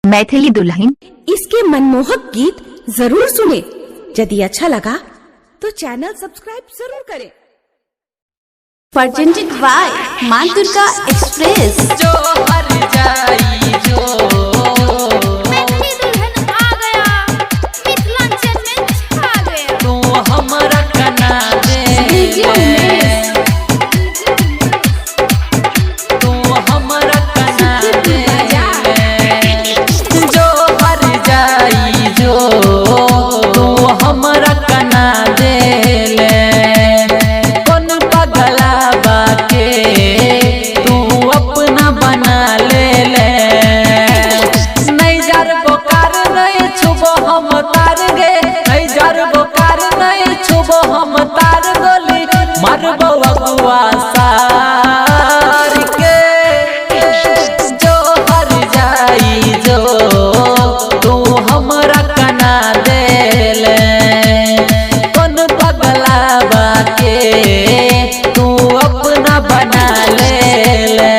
मैथिली दुल्हन। इसके मनमोहक गीत जरूर सुने। यदि अच्छा लगा तो चैनल सब्सक्राइब जरूर करें। प्रेजेंटेड बाय मां दुर्गा एक्सप्रेस। जो हर जाई जो मैथिली दुल्हन आ गया, मिथिलांचल में छा गया। तू हमरा कना दे, तू हमरा कना दे। जो हर जाई जो तू हमरा कना दे ले। कौन पगला बाके तू अपना बना ले ले। नहीं जार बोकार नहीं छुबो हम तार गे, नहीं जार बोकार नहीं छुबो हम तार गोली मारबो अगुआ सार के। जो हर जाई जो तू हमरा कना दे ले। कौन पगला बाके तू अपना बना ले ले।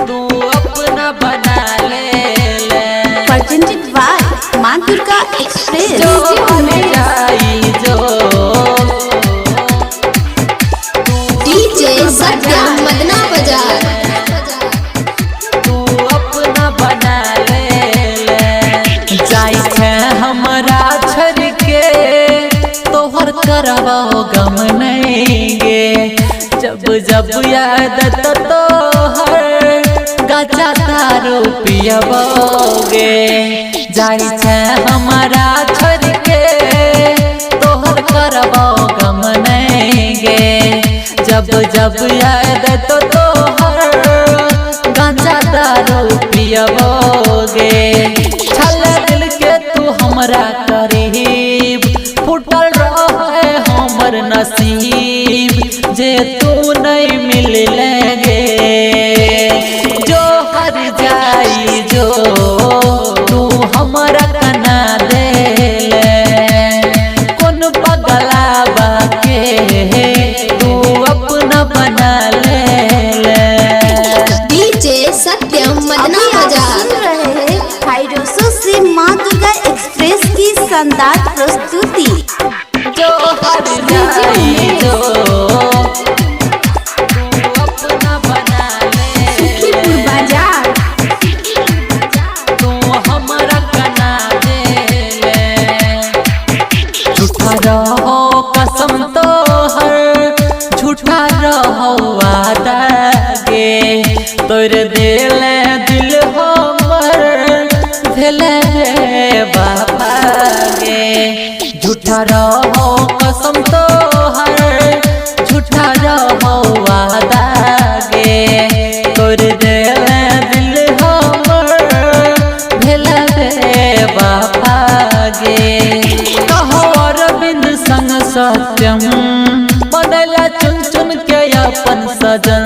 तू अपना बना ले ले। प्रेजेंटेड बाय मां दुर्गा एक्सप्रेस। जो हर जाई जो डीजे सत्यम मदना बाजार। तू अपना बना ले ले। जाई है हमरा छर के तोहर करवाओ गम नहीं गे। जब जब याद तोहर गाजा दारू पियबोगे। जाई है हमरा छर के तोहर करवाओ गम नहीं गे। जब जब याद तोहर गांजा दारू पियबोगे। छल दिल के तू हमरा करीब फुटल रहे हमर नसीब जे तू नहीं मिल लेगे। जो हर जाई जो तू हमरा कना दे ले। कौन पगला बाके तू अपना बना ले ले। डीजे सत्यम मदना बाजार। सुन रहे हैं हाईरोसो से मां दुर्गा एक्सप्रेस की शानदार प्रस्तुति। जो हर जाई जो तू अपना बना ले। सुखीपुर बाजार। तू हमरा कना दे ले। झूठा रहो कसम तोहर, झूठा रहो वादा गे। तोर दिले दिल हमर भेले रे बाबा गे। झूठा रहो कसम तोहर, झूठा रहो वादा गे। तोर दिले दिल हमर भेले रे बाबा गे। कहो अरविंद संग सत्यम बनला चुन चुन के अपन सजन।